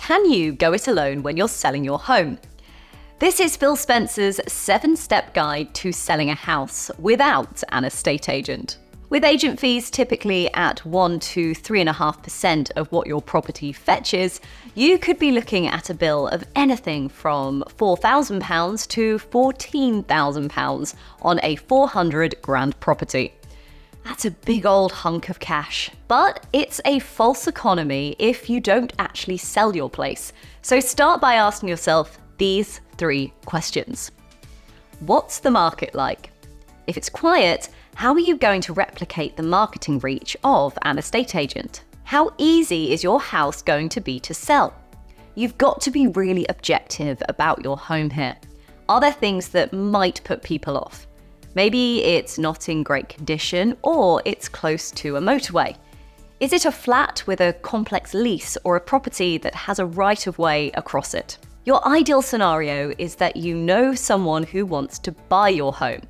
Can you go it alone when you're selling your home? This is Phil Spencer's 7-step guide to selling a house without an estate agent. With agent fees typically at 1 to 3.5% of what your property fetches, you could be looking at a bill of anything from £4,000 to £14,000 on a 400 grand property. That's a big old hunk of cash, but it's a false economy if you don't actually sell your place. So start by asking yourself these 3 questions. What's the market like? If it's quiet, how are you going to replicate the marketing reach of an estate agent? How easy is your house going to be to sell? You've got to be really objective about your home here. Are there things that might put people off? Maybe it's not in great condition or it's close to a motorway. Is it a flat with a complex lease or a property that has a right-of-way across it? Your ideal scenario is that you know someone who wants to buy your home.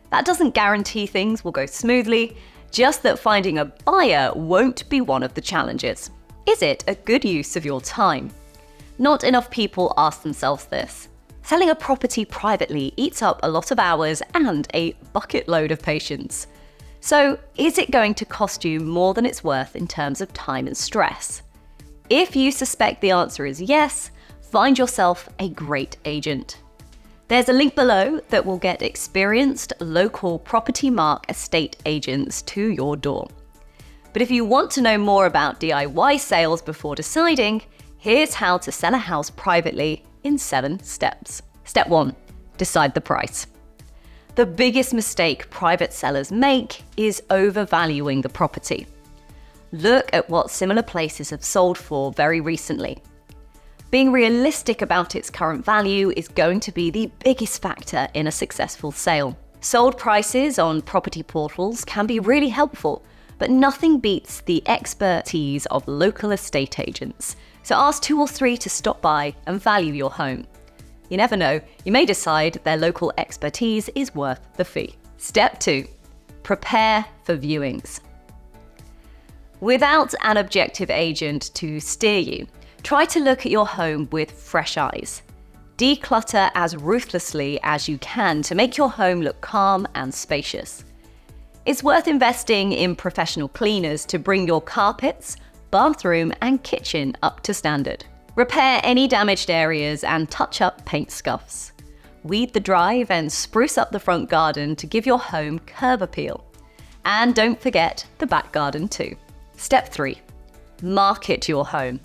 That doesn't guarantee things will go smoothly, just that finding a buyer won't be one of the challenges. Is it a good use of your time? Not enough people ask themselves this. Selling a property privately eats up a lot of hours and a bucket load of patience. So, is it going to cost you more than it's worth in terms of time and stress? If you suspect the answer is yes, find yourself a great agent. There's a link below that will get experienced local PROPERTYMARK estate agents to your door. But if you want to know more about DIY sales before deciding, here's how to sell a house privately in 7 steps. Step 1. Decide the price. The biggest mistake private sellers make is overvaluing the property. Look at what similar places have sold for very recently. Being realistic about its current value is going to be the biggest factor in a successful sale. Sold prices on property portals can be really helpful, but nothing beats the expertise of local estate agents. So ask 2 or 3 to stop by and value your home. You never know, you may decide their local expertise is worth the fee. Step 2. Prepare for viewings. Without an objective agent to steer you, try to look at your home with fresh eyes. Declutter as ruthlessly as you can to make your home look calm and spacious. It's worth investing in professional cleaners to bring your carpets, bathroom and kitchen up to standard. Repair any damaged areas and touch up paint scuffs. Weed the drive and spruce up the front garden to give your home curb appeal. And don't forget the back garden too. Step 3. Market your home.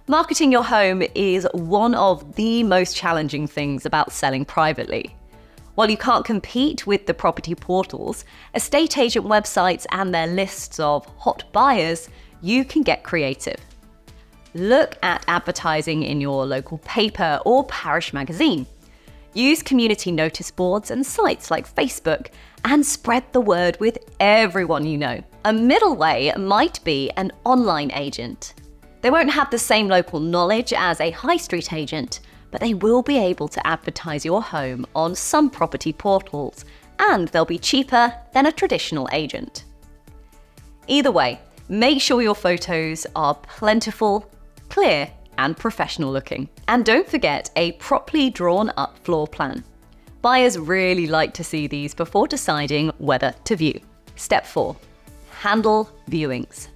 Marketing your home is one of the most challenging things about selling privately. While you can't compete with the property portals, estate agent websites and their lists of hot buyers, you can get creative. Look at advertising in your local paper or parish magazine. Use community notice boards and sites like Facebook and spread the word with everyone you know. A middle way might be an online agent. They won't have the same local knowledge as a high street agent, but they will be able to advertise your home on some property portals, and they'll be cheaper than a traditional agent. Either way, make sure your photos are plentiful, clear, and professional looking. And don't forget a properly drawn up floor plan. Buyers really like to see these before deciding whether to view. Step 4. Handle viewings.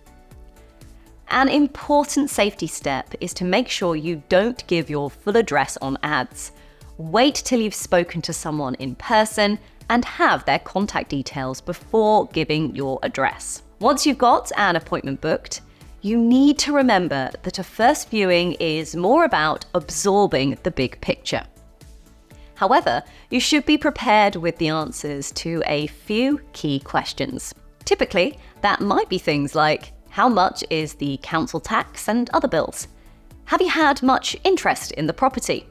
An important safety step is to make sure you don't give your full address on ads. Wait till you've spoken to someone in person and have their contact details before giving your address. Once you've got an appointment booked, you need to remember that a first viewing is more about absorbing the big picture. However, you should be prepared with the answers to a few key questions. Typically, that might be things like, how much is the council tax and other bills? Have you had much interest in the property?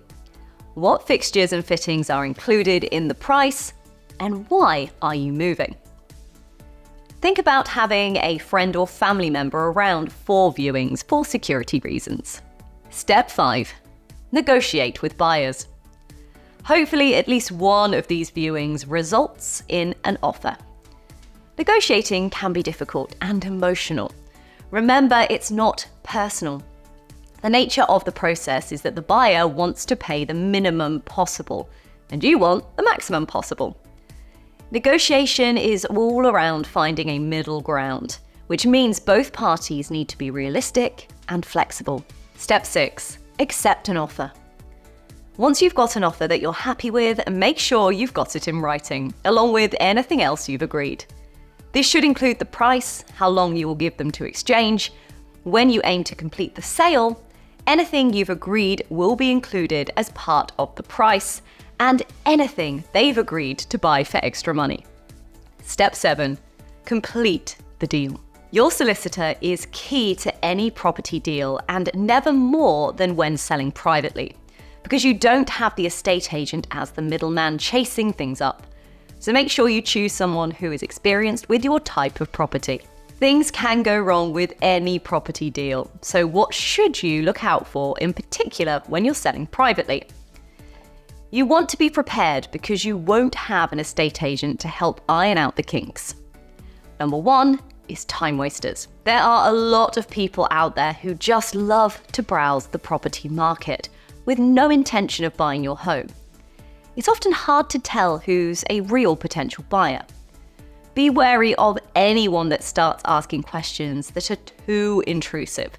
What fixtures and fittings are included in the price? And why are you moving? Think about having a friend or family member around for viewings for security reasons. Step 5. Negotiate with buyers. Hopefully, at least one of these viewings results in an offer. Negotiating can be difficult and emotional. Remember, it's not personal. The nature of the process is that the buyer wants to pay the minimum possible, and you want the maximum possible. Negotiation is all around finding a middle ground, which means both parties need to be realistic and flexible. Step 6. Accept an offer. Once you've got an offer that you're happy with, make sure you've got it in writing, along with anything else you've agreed. This should include the price, how long you will give them to exchange, when you aim to complete the sale. Anything you've agreed will be included as part of the price, and anything they've agreed to buy for extra money. Step 7. Complete the deal. Your solicitor is key to any property deal, and never more than when selling privately, because you don't have the estate agent as the middleman chasing things up. So make sure you choose someone who is experienced with your type of property. Things can go wrong with any property deal, so what should you look out for in particular when you're selling privately? You want to be prepared because you won't have an estate agent to help iron out the kinks. Number 1 is time wasters. There are a lot of people out there who just love to browse the property market with no intention of buying your home. It's often hard to tell who's a real potential buyer. Be wary of anyone that starts asking questions that are too intrusive,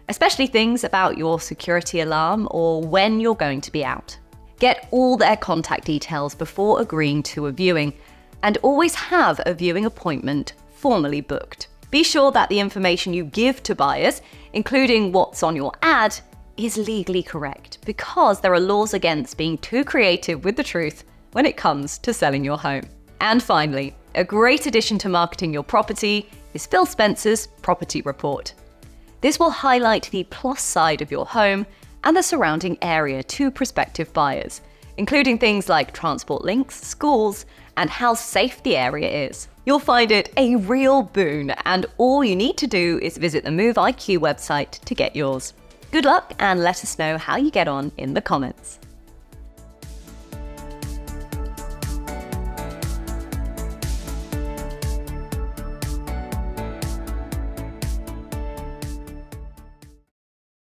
especially things about your security alarm or when you're going to be out. Get all their contact details before agreeing to a viewing, and always have a viewing appointment formally booked. Be sure that the information you give to buyers, including what's on your ad, is legally correct, because there are laws against being too creative with the truth when it comes to selling your home. And finally, a great addition to marketing your property is Phil Spencer's Property Report. This will highlight the plus side of your home and the surrounding area to prospective buyers, including things like transport links, schools, and how safe the area is. You'll find it a real boon, and all you need to do is visit the Move IQ website to get yours. Good luck, and let us know how you get on in the comments.